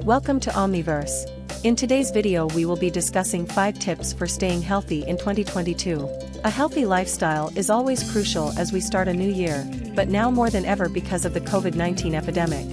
Welcome to Omniverse. In today's video we will be discussing 5 tips for staying healthy in 2022. A healthy lifestyle is always crucial as we start a new year, but now more than ever because of the COVID-19 epidemic.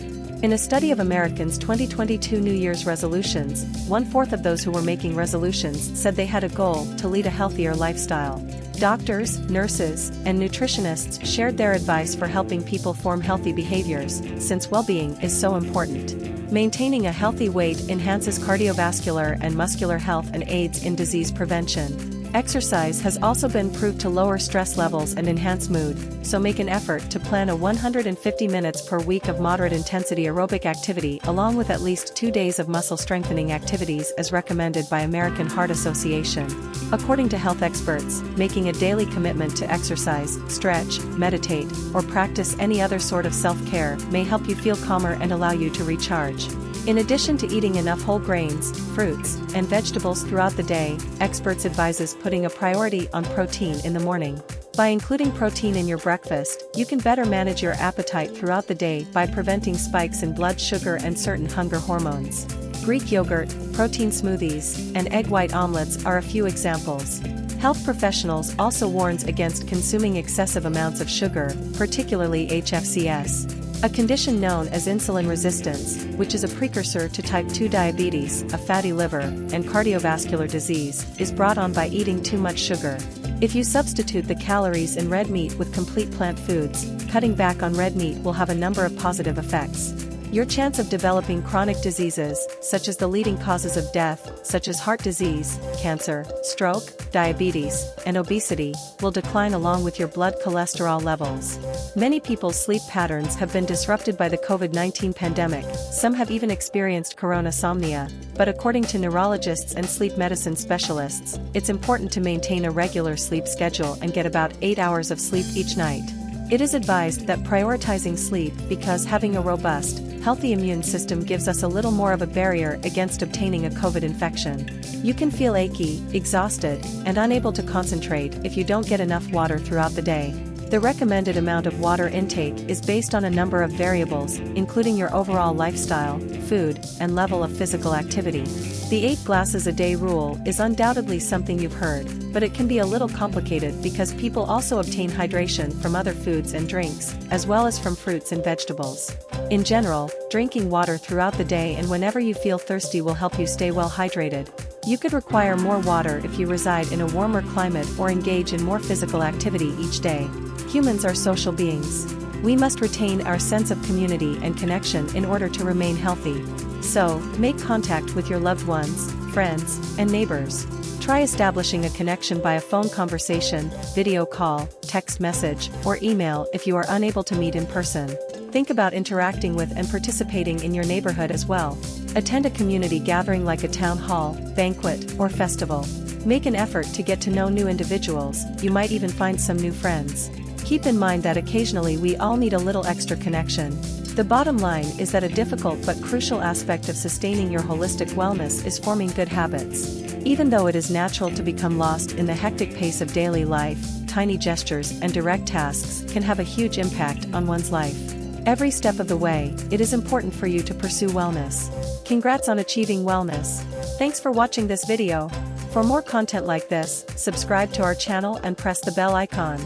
In a study of Americans' 2022 New Year's resolutions, 1/4 of those who were making resolutions said they had a goal to lead a healthier lifestyle. Doctors, nurses, and nutritionists shared their advice for helping people form healthy behaviors, since well-being is so important. Maintaining a healthy weight enhances cardiovascular and muscular health and aids in disease prevention. Exercise has also been proved to lower stress levels and enhance mood, so make an effort to plan a 150 minutes per week of moderate intensity aerobic activity along with at least 2 days of muscle strengthening activities as recommended by American Heart Association. According to health experts, making a daily commitment to exercise, stretch, meditate, or practice any other sort of self-care may help you feel calmer and allow you to recharge. In addition to eating enough whole grains, fruits, and vegetables throughout the day, experts advises putting a priority on protein in the morning. By including protein in your breakfast, you can better manage your appetite throughout the day by preventing spikes in blood sugar and certain hunger hormones. Greek yogurt, protein smoothies, and egg white omelets are a few examples. Health professionals also warns against consuming excessive amounts of sugar, particularly HFCS. A condition known as insulin resistance, which is a precursor to type 2 diabetes, a fatty liver, and cardiovascular disease, is brought on by eating too much sugar. If you substitute the calories in red meat with complete plant foods, cutting back on red meat will have a number of positive effects. Your chance of developing chronic diseases, such as the leading causes of death, such as heart disease, cancer, stroke, diabetes, and obesity, will decline along with your blood cholesterol levels. Many people's sleep patterns have been disrupted by the COVID-19 pandemic, some have even experienced coronasomnia, but according to neurologists and sleep medicine specialists, it's important to maintain a regular sleep schedule and get about 8 hours of sleep each night. It is advised that prioritizing sleep because having a robust, healthy immune system gives us a little more of a barrier against obtaining a COVID infection. You can feel achy, exhausted, and unable to concentrate if you don't get enough water throughout the day. The recommended amount of water intake is based on a number of variables, including your overall lifestyle, food, and level of physical activity. The 8 glasses a day rule is undoubtedly something you've heard, but it can be a little complicated because people also obtain hydration from other foods and drinks, as well as from fruits and vegetables. In general, drinking water throughout the day and whenever you feel thirsty will help you stay well hydrated. You could require more water if you reside in a warmer climate or engage in more physical activity each day. Humans are social beings. We must retain our sense of community and connection in order to remain healthy. So, make contact with your loved ones, friends, and neighbors. Try establishing a connection by a phone conversation, video call, text message, or email if you are unable to meet in person. Think about interacting with and participating in your neighborhood as well. Attend a community gathering like a town hall, banquet, or festival. Make an effort to get to know new individuals, you might even find some new friends. Keep in mind that occasionally we all need a little extra connection. The bottom line is that a difficult but crucial aspect of sustaining your holistic wellness is forming good habits. Even though it is natural to become lost in the hectic pace of daily life, tiny gestures and direct tasks can have a huge impact on one's life. Every step of the way, it is important for you to pursue wellness. Congrats on achieving wellness. Thanks for watching this video. For more content like this, subscribe to our channel and press the bell icon.